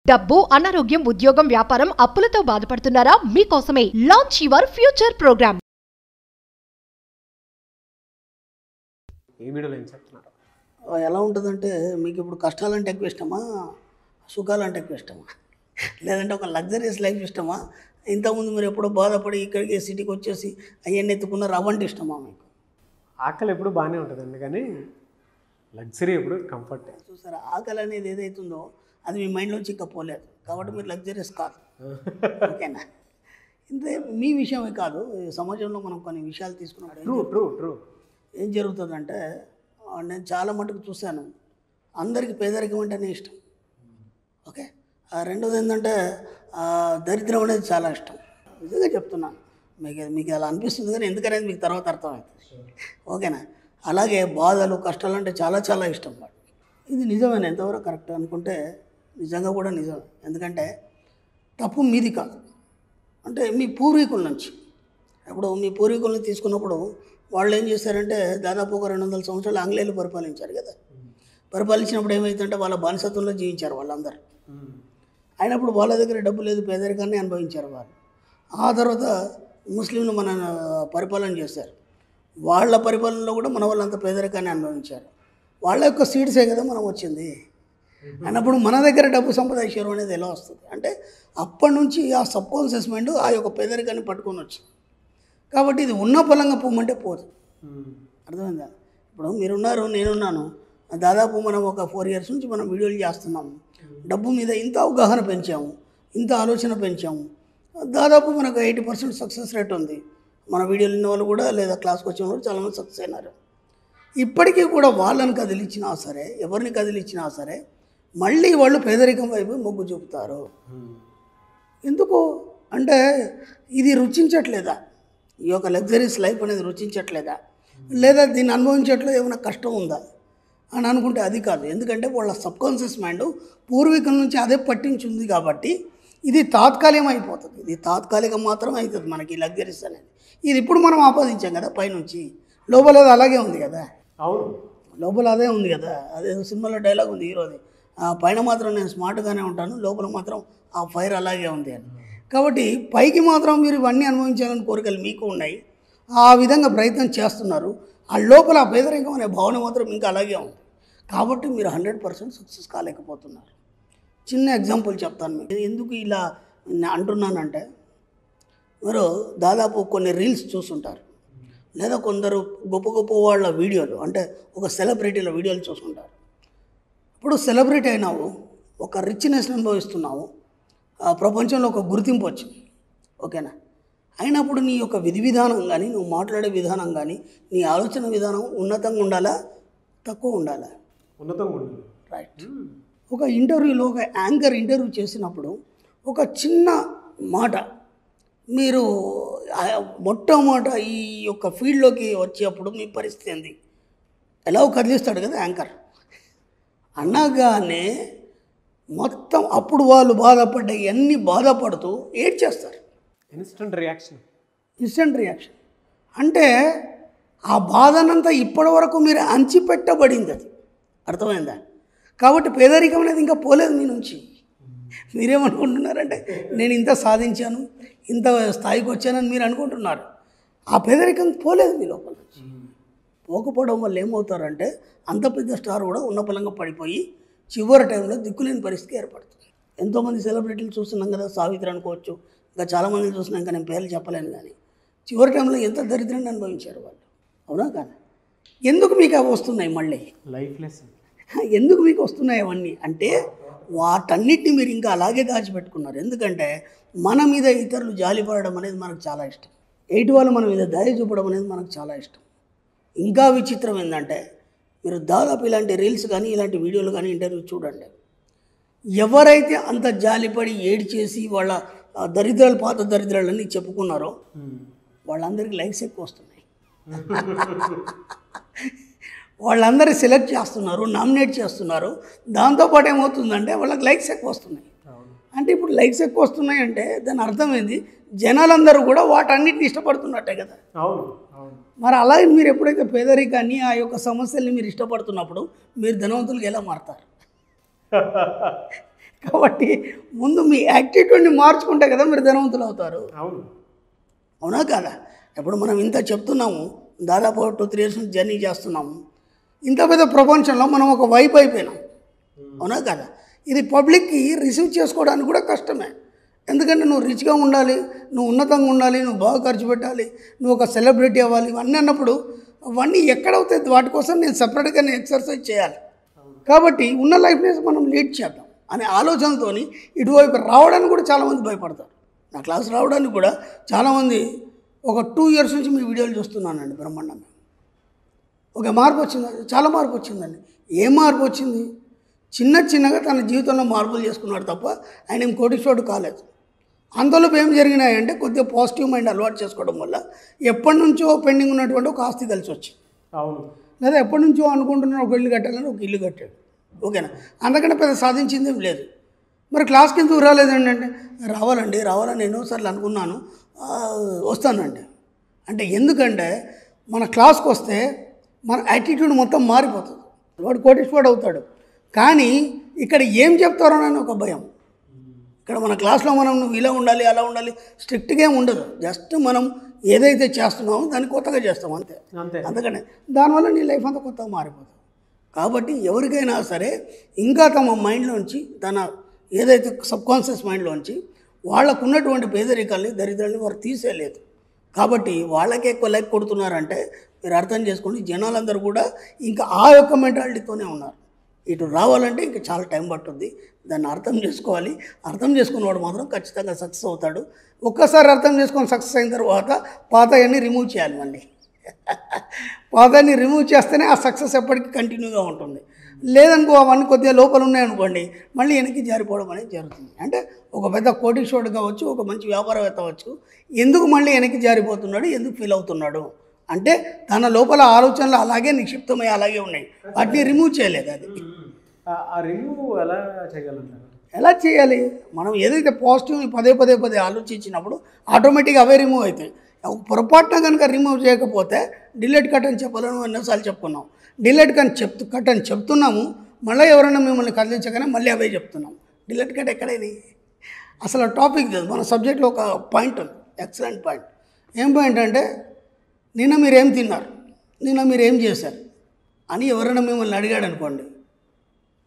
డబ్బు, అనారోగ్యం, ఉద్యోగం, వ్యాపారం, అప్పులతో బాధపడుతున్నారా? మీకోసమే లాంచ్ యువర్ ఫ్యూచర్ ప్రోగ్రామ్. ఈ వీడియోలో ఏం చెప్తున్నారు? ఎలా ఉంటుందంటే మీకు ఇప్పుడు కష్టాలంటే ఎక్కువ ఇష్టమా, సుఖాలంటే ఎక్కువ ఇష్టమా, లేదంటే ఒక లగ్జరీస్ లైఫ్ ఇష్టమా, ఇంతకుముందు మీరు ఎప్పుడో బాధపడి ఇక్కడికి సిటీకి వచ్చేసి అవన్నీ ఎత్తుకున్నారు అవంటే ఇష్టమా మీకు? ఆకలి ఎప్పుడు బాగానే ఉంటుందండి, కానీ లగ్జరీ ఎప్పుడు కంఫర్ట్. చూసారా, ఆకలి అనేది ఏదైతుందో అది మీ మైండ్లోంచి ఇంకా పోలేదు, కాబట్టి మీరు లగ్జరీస్ కాదు. ఓకేనా? ఇంతే మీ విషయమే కాదు, ఈ సమాజంలో మనం కొన్ని విషయాలు తీసుకున్నప్పుడు ట్రూ ఏం జరుగుతుందంటే, నేను చాలా మటుకు చూశాను, అందరికీ పేదరికం అంటేనే ఇష్టం. ఓకే, రెండోది ఏంటంటే దరిద్రం అనేది చాలా ఇష్టం. నిజంగా చెప్తున్నాను, మీకు అలా అనిపిస్తుంది, కానీ ఎందుకనేది మీకు తర్వాత అర్థమవుతుంది. ఓకేనా? అలాగే బాధలు, కష్టాలు అంటే చాలా చాలా ఇష్టం. ఇది నిజమేనా? ఎంతవరకు కరెక్ట్ అనుకుంటే నిజంగా కూడా నిజమే. ఎందుకంటే తప్పు మీది కాదు, అంటే మీ పూర్వీకుల నుంచి. ఇప్పుడు మీ పూర్వీకులను తీసుకున్నప్పుడు వాళ్ళు ఏం చేశారంటే, దాదాపు ఒక 200 సంవత్సరాలు ఆంగ్లేయులు పరిపాలించారు కదా. పరిపాలించినప్పుడు ఏమైందంటే వాళ్ళ బానిసత్వంలో జీవించారు వాళ్ళందరూ. అయినప్పుడు వాళ్ళ దగ్గర డబ్బు లేదు, పేదరికాన్ని అనుభవించారు వాళ్ళు. ఆ తర్వాత ముస్లింలు మన పరిపాలన చేశారు. వాళ్ళ పరిపాలనలో కూడా మన వాళ్ళంతా పేదరికాన్ని అనుభవించారు. వాళ్ళ యొక్క సీడ్సే కదా మనం వచ్చింది. అన్నప్పుడు మన దగ్గర డబ్బు సంపాదించారు అనేది ఎలా వస్తుంది అంటే, అప్పటి నుంచి ఆ సబ్కాన్షియస్ మైండ్ ఆ యొక్క పేదరికాన్ని పట్టుకొని వచ్చింది. కాబట్టి ఇది ఉన్న పొలంగా పోమంటే పోదు. అర్థమైందా? ఇప్పుడు మీరున్నారు, నేనున్నాను, దాదాపు మనం ఒక 4 years నుంచి మనం వీడియోలు చేస్తున్నాము. డబ్బు మీద ఇంత అవగాహన పెంచాము, ఇంత ఆలోచన పెంచాము. దాదాపు మనకు 80% సక్సెస్ రేట్ ఉంది. మన వీడియోలు విన్న వాళ్ళు కూడా, లేదా క్లాస్కి వచ్చిన వాళ్ళు చాలామంది సక్సెస్ అయినారు. ఇప్పటికీ కూడా వాళ్ళని కదిలిచ్చినా సరే, ఎవరిని కదిలిచ్చినా సరే, మళ్ళీ వాళ్ళు పేదరికం వైపు మొగ్గు చూపుతారు. ఎందుకు అంటే, ఇది రుచించట్లేదా? ఈ యొక్క లగ్జరీస్ లైఫ్ అనేది రుచించట్లేదా, లేదా దీన్ని అనుభవించట్లేదు ఏమైనా కష్టం ఉందా అని అనుకుంటే అది కాదు. ఎందుకంటే వాళ్ళ సబ్కాన్షియస్ మైండ్ పూర్వీకుల నుంచి అదే పట్టించుంది కాబట్టి ఇది తాత్కాలికం అయిపోతుంది. ఇది తాత్కాలికం మాత్రం అవుతుంది మనకి లగ్జరీస్ అనేది. ఇది ఇప్పుడు మనం ఆపాదించాం కదా పైనుంచి, లోపల అలాగే ఉంది కదా. అవును, లోపల అదే ఉంది కదా. అదే సినిమాలో డైలాగ్ ఉంది హీరోది, పైన మాత్రం నేను స్మార్ట్గానే ఉంటాను, లోపల మాత్రం ఆ ఫైర్ అలాగే ఉంది అని. కాబట్టి పైకి మాత్రం మీరు ఇవన్నీ అనుభవించాలని కోరికలు మీకు ఉన్నాయి, ఆ విధంగా ప్రయత్నం చేస్తున్నారు. ఆ లోపల ఆ పేదరికం అనే భావన మాత్రం ఇంకా అలాగే ఉంది. కాబట్టి మీరు 100% సక్సెస్ కాలేకపోతున్నారు. చిన్న ఎగ్జాంపుల్ చెప్తాను మీకు. ఎందుకు ఇలా అంటున్నానంటే, మీరు దాదాపు కొన్ని రీల్స్ చూస్తుంటారు, లేదా కొందరు గొప్ప గొప్ప వాళ్ళ వీడియోలు, అంటే ఒక సెలబ్రిటీల వీడియోలు చూస్తుంటారు. ఇప్పుడు సెలబ్రిటీ అయినావు, ఒక రిచ్నెస్ అనుభవిస్తున్నావు, ప్రపంచంలో ఒక గుర్తింపు వచ్చింది. ఓకేనా? అయినప్పుడు నీ యొక్క విధి విధానం కానీ, నువ్వు మాట్లాడే విధానం కానీ, నీ ఆలోచన విధానం ఉన్నతంగా ఉండాలా, తక్కువ ఉండాలా? ఉన్నతంగా ఉండాలి. రైట్. ఒక ఇంటర్వ్యూలో ఒక యాంకర్ ఇంటర్వ్యూ చేసినప్పుడు ఒక చిన్న మాట, మీరు మొట్టమొదట ఈ యొక్క ఫీల్డ్లోకి వచ్చేప్పుడు మీ పరిస్థితి ఏంది, ఎలా కదిలిస్తాడు కదా యాంకర్. అనగానే మొత్తం అప్పుడు వాళ్ళు బాధపడ్డ అన్నీ బాధపడుతూ ఏడ్చేస్తారు. ఇన్స్టంట్ రియాక్షన్ అంటే ఆ బాధనంతా ఇప్పటి వరకు మీరు అంచిపెట్టబడింది, అది అర్థమైందా? కాబట్టి పేదరికం అనేది ఇంకా పోలేదు మీ నుంచి. మీరేమనుకుంటున్నారంటే, నేను ఇంత సాధించాను, ఇంత స్థాయికి వచ్చానని మీరు అనుకుంటున్నారు. ఆ పేదరికం పోలేదు మీ లోపల నుంచి. పోకపోవడం వల్ల ఏమవుతారంటే, అంత పెద్ద స్టార్ కూడా ఉన్న పలంగా పడిపోయి చివరి టైంలో దిక్కులేని పరిస్థితి ఏర్పడుతుంది. ఎంతోమంది సెలబ్రిటీలు చూస్తున్నాం కదా, సావిత్రి అనుకోవచ్చు, ఇంకా చాలామంది చూస్తున్నాం, ఇంకా నేను పేర్లు చెప్పలేను. కానీ చివరి టైంలో ఎంత దరిద్రాన్ని అనుభవించారు వాళ్ళు. అవునా కాదా? ఎందుకు మీకు అవి వస్తున్నాయి మళ్ళీ? Life lesson. ఎందుకు మీకు వస్తున్నాయి అవన్నీ అంటే, వాటన్నిటిని మీరు ఇంకా అలాగే దాచిపెట్టుకున్నారు. ఎందుకంటే మన మీద ఇతరులు జాలిపడడం అనేది మనకు చాలా ఇష్టం, ఎయిటి వాళ్ళు మన మీద దయ చూపడం అనేది మనకు చాలా ఇష్టం. ఇంకా విచిత్రం ఏంటంటే, మీరు దాదాపు ఇలాంటి రీల్స్ కానీ, ఇలాంటి వీడియోలు కానీ, ఇంటర్వ్యూ చూడండి, ఎవరైతే అంత జాలిపడి ఏడ్చేసి వాళ్ళ దరిద్రాలు, పాత దరిద్రాలన్నీ చెప్పుకున్నారో వాళ్ళందరికీ లైక్స్ ఎక్కువ వస్తున్నాయి. వాళ్ళందరూ సెలెక్ట్ చేస్తున్నారు, నామినేట్ చేస్తున్నారు. దాంతోపాటు ఏమవుతుందంటే వాళ్ళకి లైక్స్ ఎక్కువ వస్తున్నాయి. అంటే ఇప్పుడు లైక్స్ ఎక్కువ వస్తున్నాయి అంటే దాని అర్థమైంది, జనాలందరూ కూడా వాటన్నిటిని ఇష్టపడుతున్నట్టే కదా. మరి అలాగే మీరు ఎప్పుడైతే పేదరికాన్ని, ఆ యొక్క సమస్యల్ని మీరు ఇష్టపడుతున్నప్పుడు మీరు ధనవంతులుగా ఎలా మారుతారు? కాబట్టి ముందు మీ యాటిట్యూడ్ని మార్చుకుంటే కదా మీరు ధనవంతులు అవుతారు. అవును. అవునా కాదా? ఇప్పుడు మనం ఇంత చెప్తున్నాము, దాదాపు 2-3 years నుంచి జర్నీ చేస్తున్నాము. ఇంత పెద్ద ప్రపంచంలో మనం ఒక వైపు అయిపోయినాం. అవునా కదా? ఇది పబ్లిక్కి రిసీవ్ చేసుకోవడానికి కూడా కష్టమే. ఎందుకంటే నువ్వు రిచ్గా ఉండాలి, నువ్వు ఉన్నతంగా ఉండాలి, నువ్వు బాగా ఖర్చు పెట్టాలి, నువ్వు ఒక సెలబ్రిటీ అవ్వాలి, ఇవన్నీ అన్నప్పుడు అవన్నీ ఎక్కడవుతాయి? వాటి కోసం నేను సపరేట్గా నేను ఎక్సర్సైజ్ చేయాలి. కాబట్టి ఉన్న లైఫ్ని మనం లీడ్ చేద్దాం అనే ఆలోచనతో ఇటువైపు రావడానికి కూడా చాలామంది భయపడతారు. నా క్లాస్ రావడానికి కూడా చాలామంది ఒక 2 years నుంచి మీ వీడియోలు చూస్తున్నానండి. బ్రహ్మాండంగా ఒక మార్పు వచ్చింది, చాలా మార్పు వచ్చిందండి. ఏం మార్పు వచ్చింది? చిన్నగా తన జీవితంలో మార్పులు చేసుకున్నాడు తప్ప ఆయన ఏం కోటీశ్వరుడు కాలేదు. అంతలోపు ఏం జరిగినాయంటే కొద్దిగా పాజిటివ్ మైండ్ అలవాటు చేసుకోవడం వల్ల ఎప్పటి నుంచో పెండింగ్ ఉన్నటువంటి ఒక ఆస్తి కలిసి వచ్చింది. అవును. లేదా ఎప్పటి నుంచో అనుకుంటున్నాడు ఒక ఇల్లు కట్టాలని ఒక ఇల్లు కట్టాడు. ఓకేనా? అంతకంటే పెద్ద సాధించింది ఏం లేదు. మరి క్లాస్కి ఎందుకు రాలేదండి అంటే రావాలని ఎన్నోసార్లు అనుకున్నాను, వస్తానండి అంటే. ఎందుకంటే మన క్లాస్కి వస్తే మన యాటిట్యూడ్ మొత్తం మారిపోతుంది. వాడు కోటీశ్వరుడు అవుతాడు. కానీ ఇక్కడ ఏం చెప్తారోనని ఒక భయం. ఇక్కడ మన క్లాస్లో మనం నువ్వు ఇలా ఉండాలి అలా ఉండాలి స్ట్రిక్ట్గా ఏమి ఉండదు. జస్ట్ మనం ఏదైతే చేస్తున్నామో దాన్ని కొత్తగా చేస్తాం అంతే. అందుకనే దానివల్ల నీ లైఫ్ అంతా కొత్తగా మారిపోతుంది. కాబట్టి ఎవరికైనా సరే ఇంకా తమ మైండ్లోంచి తన ఏదైతే సబ్కాన్షియస్ మైండ్లోంచి వాళ్ళకు ఉన్నటువంటి పేదరికాల్ని దరిద్రాన్ని వారు తీసేయలేదు. కాబట్టి వాళ్ళకే ఎక్కువ లైక్ కొడుతున్నారంటే మీరు అర్థం చేసుకోండి, జనాలందరూ కూడా ఇంకా ఆ యొక్క మెంటాలిటీతోనే ఉన్నారు. ఇటు రావాలంటే ఇంకా చాలా టైం పట్టుద్ది. దాన్ని అర్థం చేసుకోవాలి. అర్థం చేసుకున్నవాడు మాత్రం ఖచ్చితంగా సక్సెస్ అవుతాడు. ఒక్కసారి అర్థం చేసుకొని సక్సెస్ అయిన తర్వాత పాతయన్ని రిమూవ్ చేయాలి. మళ్ళీ పాతయన్ని రిమూవ్ చేస్తేనే ఆ సక్సెస్ ఎప్పటికీ కంటిన్యూగా ఉంటుంది. లేదనుకో అవన్నీ కొద్దిగా లోపల ఉన్నాయనుకోండి మళ్ళీ వెనక్కి జారిపోవడం అనేది జరుగుతుంది. అంటే ఒక పెద్ద కోటీశ్వరుడు కావచ్చు, ఒక మంచి వ్యాపారవేత్త అవ్వచ్చు, ఎందుకు మళ్ళీ వెనక్కి జారిపోతున్నాడు, ఎందుకు ఫీల్ అవుతున్నాడు అంటే తన లోపల ఆలోచనలు అలాగే నిక్షిప్తమై అలాగే ఉన్నాయి, వాటిని రిమూవ్ చేయలేదు. అది ఆ రిమూవ్ ఎలా చేయగలంటారు? ఎలా చేయాలి? మనం ఏదైతే పాజిటివ్ని పదే ఆలోచించినప్పుడు ఆటోమేటిక్గా అవే రిమూవ్ అవుతాయి. పొరపాటున కనుక రిమూవ్ చేయకపోతే డిలీట్ కట్ అని చెప్పాలని ఎన్నోసార్లు చెప్పుకున్నాం. డిలీట్ కట్ అని చెప్తున్నాము, మళ్ళీ ఎవరైనా మిమ్మల్ని కదిలించగానే మళ్ళీ అవే చెప్తున్నాం. డిలీట్ కట్ ఎక్కడైనా అసలు టాపిక్ లేదు. మన సబ్జెక్ట్లో ఒక పాయింట్ ఉంది, ఎక్సలెంట్ పాయింట్. ఏం పాయింట్ అంటే నిన్న మీరేం తిన్నారు, నిన్న మీరేం చేశారు అని ఎవరైనా మిమ్మల్ని అడిగాడు అనుకోండి,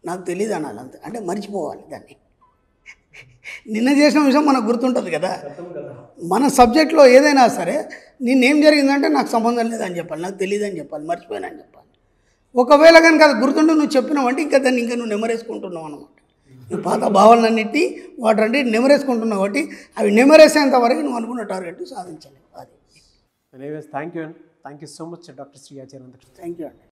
నాకు తెలియదు అనాలి అంతే. అంటే మర్చిపోవాలి దాన్ని. నిన్న చేసిన విషయం మనకు గుర్తుంటుంది కదా. మన సబ్జెక్ట్లో ఏదైనా సరే నిన్నేం జరిగిందంటే నాకు సంబంధం లేదని చెప్పాలి, నాకు తెలియదు అని చెప్పాలి, మర్చిపోయాను అని చెప్పాలి. ఒకవేళ కనుక అది గుర్తుంటే నువ్వు చెప్పినావంటే ఇంకా దాన్ని ఇంకా నువ్వు నెమరేసుకుంటున్నావు అనమాట. ఈ పాత భావాలన్నింటినీ వాటి నెమరేసుకుంటున్నావు కాబట్టి అవి నెమరేసేంత వరకు నువ్వు అనుకున్న టార్గెట్ సాధించలేవు. అది anyways thank you so much doctor Shri Acharya. Thank you అండి.